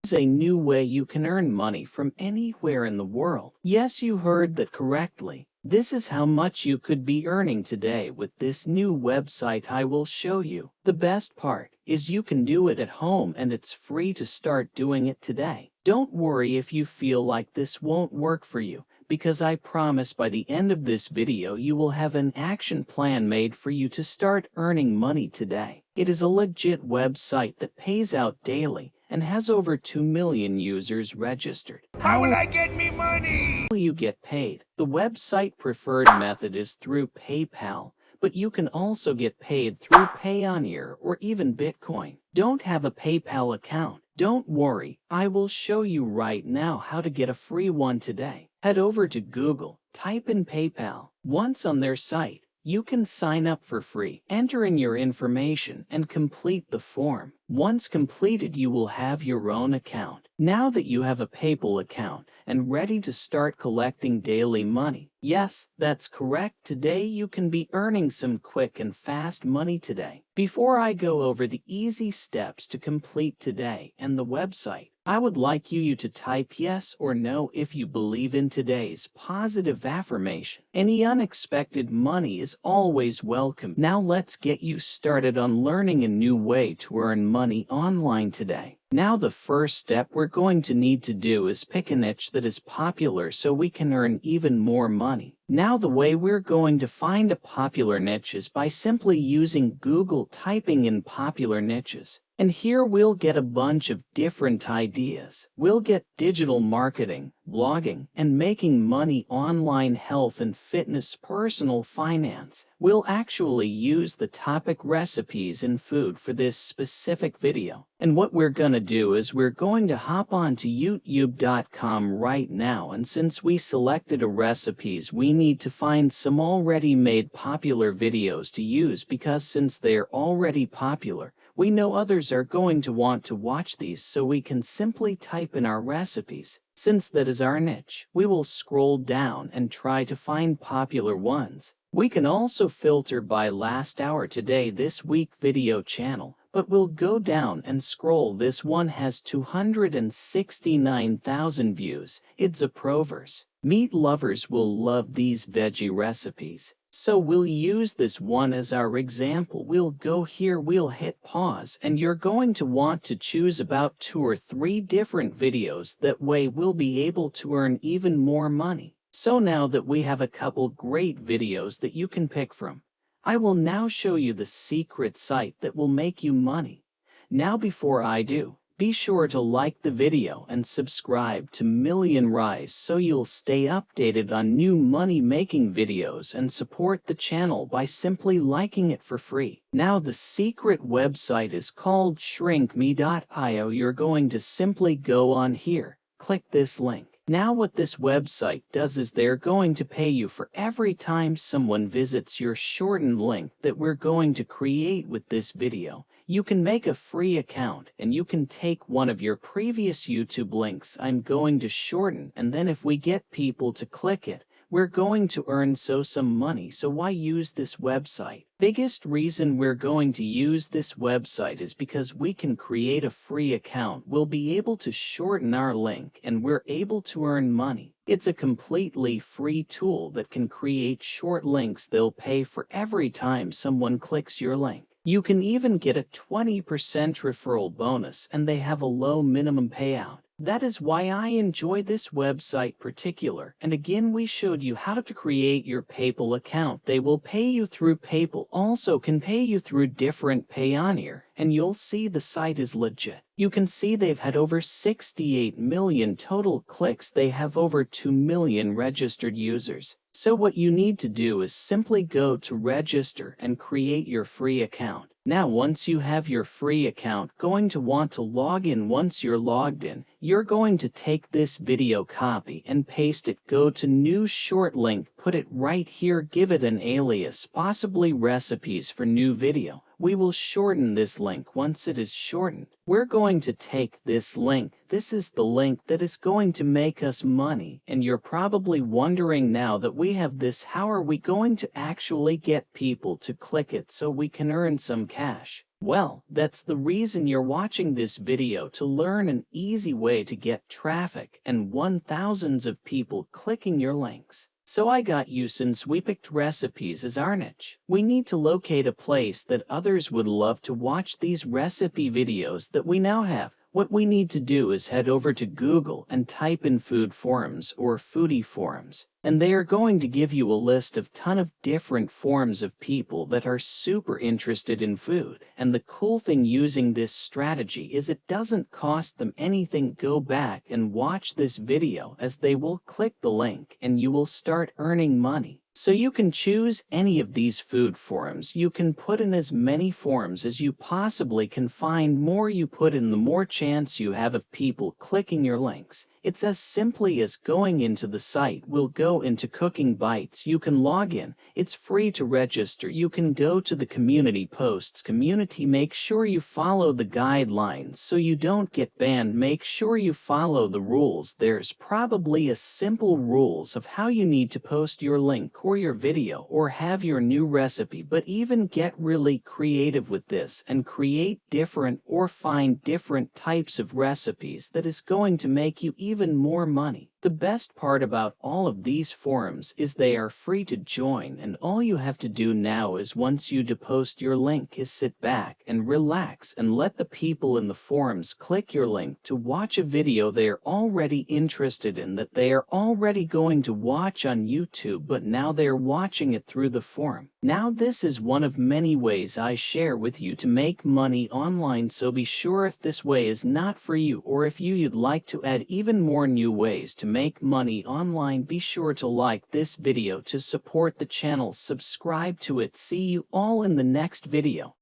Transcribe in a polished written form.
is a new way you can earn money from anywhere in the world. Yes, you heard that correctly. This is how much you could be earning today with this new website I will show you. The best part is you can do it at home and it's free to start doing it today. Don't worry if you feel like this won't work for you, because I promise by the end of this video you will have an action plan made for you to start earning money today. It is a legit website that pays out daily and has over 2 million users registered. How will I get me money? Will you get paid? The website preferred method is through PayPal, but you can also get paid through Payoneer or even Bitcoin. Don't have a PayPal account? Don't worry, I will show you right now how to get a free one today. Head over to Google, type in PayPal. Once on their site, you can sign up for free. Enter in your information and complete the form. Once completed, you will have your own account. Now that you have a PayPal account and ready to start collecting daily money, yes, that's correct. Today you can be earning some quick and fast money today. Before I go over the easy steps to complete today and the website, I would like you to type yes or no if you believe in today's positive affirmation. Any unexpected money is always welcome. Now let's get you started on learning a new way to earn money online today. Now the first step we're going to need to do is pick a niche that is popular so we can earn even more money. Now the way we're going to find a popular niche is by simply using Google, typing in popular niches. And here we'll get a bunch of different ideas. We'll get digital marketing, blogging, and making money online, health and fitness, personal finance. We'll actually use the topic recipes and food for this specific video. And what we're gonna do is we're going to hop on to youtube.com right now, and since we selected a recipes, we need to find some already made popular videos to use, because since they're already popular, we know others are going to want to watch these, so we can simply type in our recipes. Since that is our niche, we will scroll down and try to find popular ones. We can also filter by last hour, today, this week video channel, but we'll go down and scroll. This one has 269,000 views. It's a Proverse. Meat lovers will love these veggie recipes. So we'll use this one as our example. We'll go here, we'll hit pause, and you're going to want to choose about 2 or 3 different videos. That way we'll be able to earn even more money. So now that we have a couple great videos that you can pick from, I will now show you the secret site that will make you money. Now before I do, be sure to like the video and subscribe to Million Rise so you'll stay updated on new money-making videos, and support the channel by simply liking it for free. Now the secret website is called shrinkme.io. You're going to simply go on here, click this link. Now what this website does is they're going to pay you for every time someone visits your shortened link that we're going to create with this video. You can make a free account and you can take one of your previous YouTube links I'm going to shorten, and then if we get people to click it, we're going to earn some money. So why use this website? Biggest reason we're going to use this website is because we can create a free account. We'll be able to shorten our link and we're able to earn money. It's a completely free tool that can create short links. They'll pay for every time someone clicks your link. You can even get a 20% referral bonus, and they have a low minimum payout. That is why I enjoy this website particular. And again, we showed you how to create your PayPal account. They will pay you through PayPal, also can pay you through different Payoneer, and you'll see the site is legit. You can see they've had over 68 million total clicks. They have over 2 million registered users. So what you need to do is simply go to register and create your free account. Now once you have your free account, going to want to log in. Once you're logged in, you're going to take this video, copy and paste it, go to new short link, put it right here, give it an alias, possibly recipes for new video. We will shorten this link. Once it is shortened, we're going to take this link. This is the link that is going to make us money. And you're probably wondering now that we have this, how are we going to actually get people to click it so we can earn some cash? Well, that's the reason you're watching this video, to learn an easy way to get traffic and thousands of people clicking your links. So I got you, since we picked recipes as our niche. We need to locate a place that others would love to watch these recipe videos that we now have. What we need to do is head over to Google and type in food forums or foodie forums, and they are going to give you a list of ton of different forums of people that are super interested in food. And the cool thing using this strategy is it doesn't cost them anything. Go back and watch this video, as they will click the link and you will start earning money. So you can choose any of these food forums. You can put in as many forums as you possibly can find. More you put in, the more chance you have of people clicking your links. It's as simply as going into the site. We'll go into Cooking Bites. You can log in. It's free to register. You can go to the community posts. Community, make sure you follow the guidelines so you don't get banned. Make sure you follow the rules. There's probably a simple rules of how you need to post your link or your video or have your new recipe, but even get really creative with this and create different or find different types of recipes that is going to make you even more money. The best part about all of these forums is they are free to join, and all you have to do now is, once you post your link, is sit back and relax and let the people in the forums click your link to watch a video they are already interested in, that they are already going to watch on YouTube, but now they are watching it through the forum. Now this is one of many ways I share with you to make money online, so be sure if this way is not for you, or if you'd like to add even more new ways to make money online, be sure to like this video to support the channel, subscribe to it. See you all in the next video.